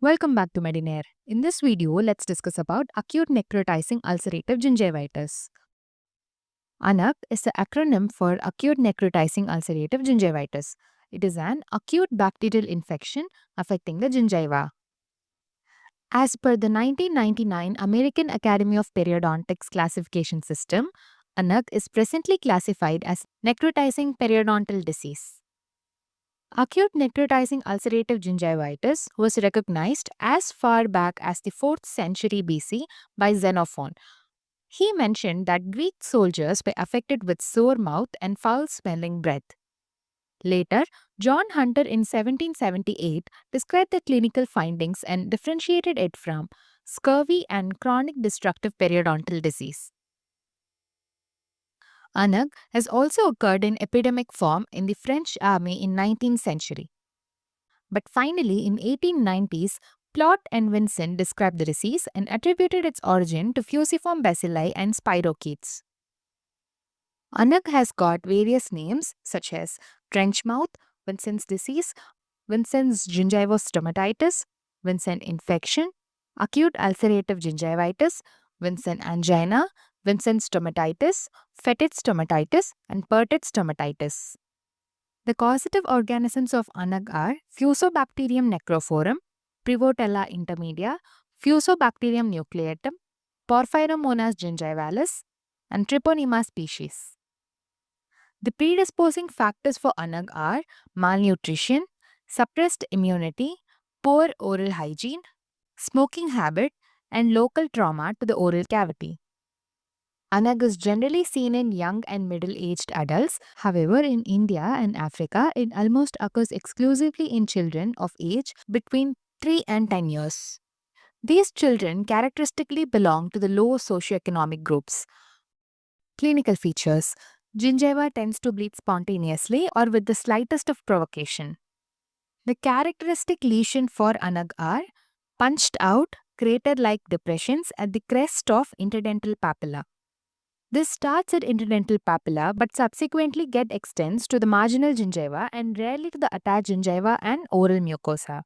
Welcome back to Medinair. In this video, let's discuss about acute necrotizing ulcerative gingivitis. ANUG is the acronym for acute necrotizing ulcerative gingivitis. It is an acute bacterial infection affecting the gingiva. As per the 1999 American Academy of Periodontics classification system, ANUG is presently classified as necrotizing periodontal disease. Acute necrotizing ulcerative gingivitis was recognized as far back as the 4th century BC by Xenophon. He mentioned that Greek soldiers were affected with sore mouth and foul smelling breath. Later, John Hunter in 1778 described the clinical findings and differentiated it from scurvy and chronic destructive periodontal disease. ANUG has also occurred in epidemic form in the French army in 19th century. But finally, in 1890s, Plot and Vincent described the disease and attributed its origin to fusiform bacilli and spirochetes. ANUG has got various names such as trench mouth, Vincent's disease, Vincent's gingivostomatitis, Vincent infection, acute ulcerative gingivitis, Vincent angina, Vincent stomatitis, fetid stomatitis, and Pertett stomatitis. The causative organisms of ANUG are Fusobacterium necrophorum, Prevotella intermedia, Fusobacterium nucleatum, Porphyromonas gingivalis, and Treponema species. The predisposing factors for ANUG are malnutrition, suppressed immunity, poor oral hygiene, smoking habit, and local trauma to the oral cavity. ANUG is generally seen in young and middle-aged adults. However, in India and Africa, it almost occurs exclusively in children of age between 3 and 10 years. These children characteristically belong to the low socioeconomic groups. Clinical features: gingiva tends to bleed spontaneously or with the slightest of provocation. The characteristic lesion for ANUG are punched out, crater-like depressions at the crest of interdental papilla. This starts at interdental papilla but subsequently extends to the marginal gingiva and rarely to the attached gingiva and oral mucosa.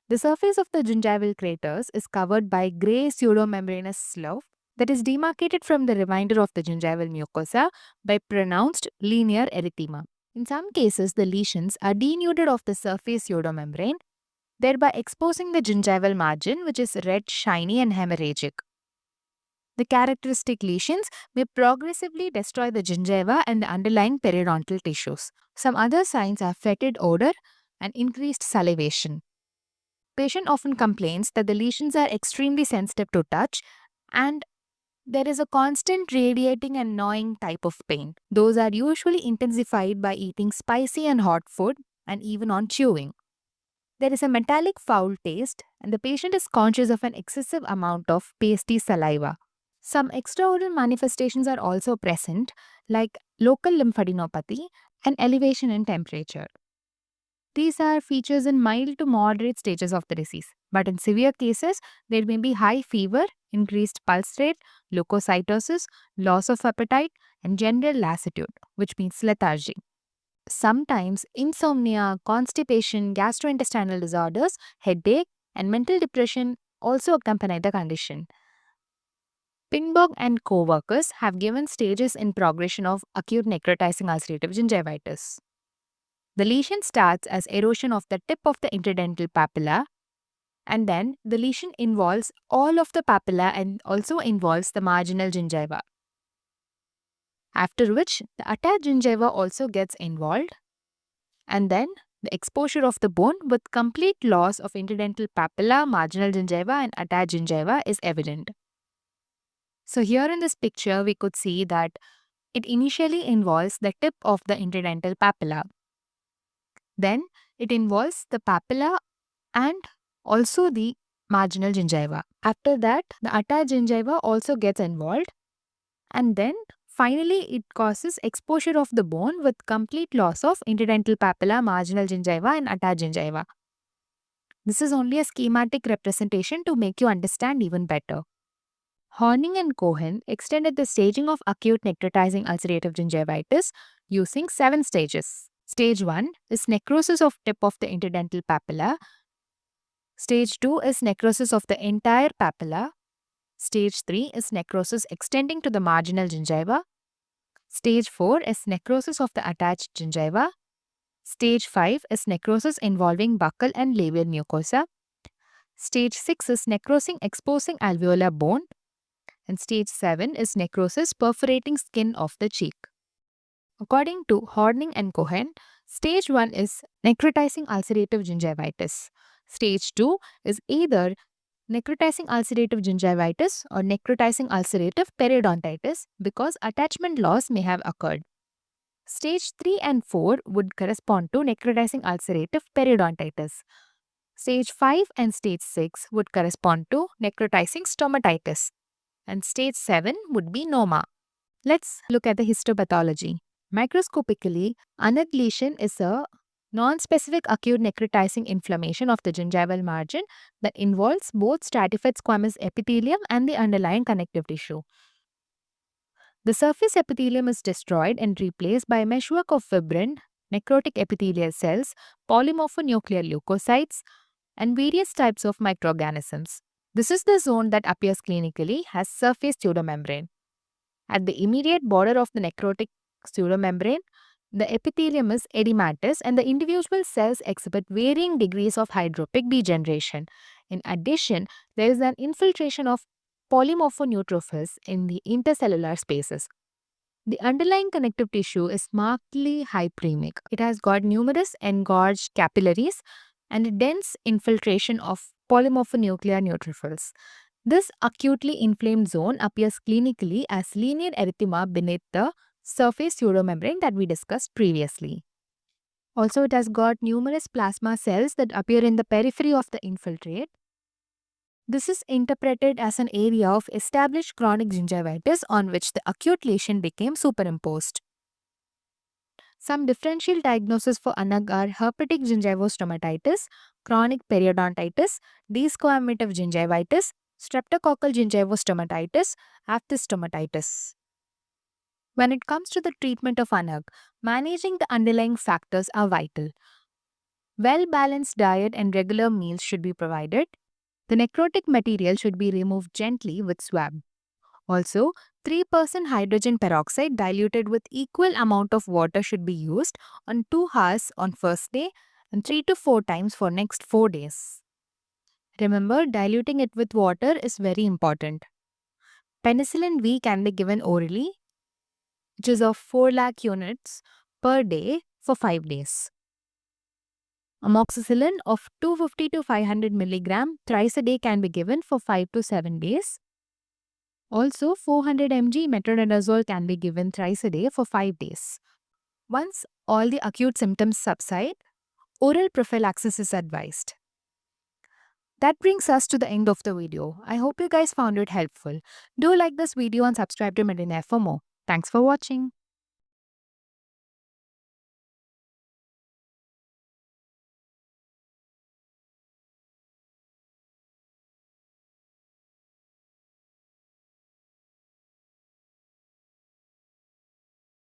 The surface of the gingival craters is covered by grey pseudomembranous slough that is demarcated from the remainder of the gingival mucosa by pronounced linear erythema. In some cases, the lesions are denuded of the surface pseudomembrane, thereby exposing the gingival margin, which is red, shiny, and hemorrhagic. The characteristic lesions may progressively destroy the gingiva and the underlying periodontal tissues. Some other signs are fetid odor and increased salivation. Patient often complains that the lesions are extremely sensitive to touch and there is a constant radiating and gnawing type of pain. Those are usually intensified by eating spicy and hot food and even on chewing. There is a metallic foul taste and the patient is conscious of an excessive amount of pasty saliva. Some extraoral manifestations are also present, like local lymphadenopathy and elevation in temperature. These are features in mild to moderate stages of the disease, but in severe cases, there may be high fever, increased pulse rate, leukocytosis, loss of appetite, and general lassitude, which means lethargy. Sometimes insomnia, constipation, gastrointestinal disorders, headache, and mental depression also accompany the condition. Pinbock and co-workers have given stages in progression of acute necrotizing ulcerative gingivitis. The lesion starts as erosion of the tip of the interdental papilla, and then the lesion involves all of the papilla and also involves the marginal gingiva. After which, the attached gingiva also gets involved, and then the exposure of the bone with complete loss of interdental papilla, marginal gingiva, and attached gingiva is evident. So here in this picture, we could see that it initially involves the tip of the interdental papilla. Then it involves the papilla and also the marginal gingiva. After that, the attached gingiva also gets involved. And then finally, it causes exposure of the bone with complete loss of interdental papilla, marginal gingiva, and attached gingiva. This is only a schematic representation to make you understand even better. Horning and Cohen extended the staging of acute necrotizing ulcerative gingivitis using 7 stages. Stage 1 is necrosis of tip of the interdental papilla. Stage 2 is necrosis of the entire papilla. Stage 3 is necrosis extending to the marginal gingiva. Stage 4 is necrosis of the attached gingiva. Stage 5 is necrosis involving buccal and labial mucosa. Stage 6 is necrosing exposing alveolar bone. And stage 7 is necrosis perforating skin of the cheek. According to Horning and Cohen, stage 1 is necrotizing ulcerative gingivitis. Stage 2 is either necrotizing ulcerative gingivitis or necrotizing ulcerative periodontitis because attachment loss may have occurred. Stage 3 and 4 would correspond to necrotizing ulcerative periodontitis. Stage 5 and stage 6 would correspond to necrotizing stomatitis. And stage 7 would be noma. Let's look at the histopathology. Microscopically, Anag lesion is a non-specific acute necrotizing inflammation of the gingival margin that involves both stratified squamous epithelium and the underlying connective tissue. The surface epithelium is destroyed and replaced by a meshwork of fibrin, necrotic epithelial cells, polymorphonuclear leukocytes, and various types of microorganisms. This is the zone that appears clinically as surface pseudomembrane. At the immediate border of the necrotic pseudomembrane, the epithelium is edematous and the individual cells exhibit varying degrees of hydropic degeneration. In addition, there is an infiltration of polymorphoneutrophils in the intercellular spaces. The underlying connective tissue is markedly hyperemic. It has got numerous engorged capillaries and a dense infiltration of polymorphonuclear neutrophils. This acutely inflamed zone appears clinically as linear erythema beneath the surface pseudomembrane that we discussed previously. Also, it has got numerous plasma cells that appear in the periphery of the infiltrate. This is interpreted as an area of established chronic gingivitis on which the acute lesion became superimposed. Some differential diagnoses for ANAG are herpetic gingivostomatitis, chronic periodontitis, desquamative gingivitis, streptococcal gingivostomatitis, aphthous. When it comes to the treatment of ANAG, managing the underlying factors are vital. Well-balanced diet and regular meals should be provided. The necrotic material should be removed gently with swab. Also, 3% hydrogen peroxide diluted with equal amount of water should be used on 2 hours on first day and 3 to 4 times for next 4 days. Remember, diluting it with water is very important. Penicillin V can be given orally, which is of 4 lakh units per day for 5 days. Amoxicillin of 250 to 500 mg thrice a day can be given for 5 to 7 days. Also, 400 mg metronidazole can be given thrice a day for 5 days. Once all the acute symptoms subside, oral prophylaxis is advised. That brings us to the end of the video. I hope you guys found it helpful. Do like this video and subscribe to Medinair for more. Thanks for watching.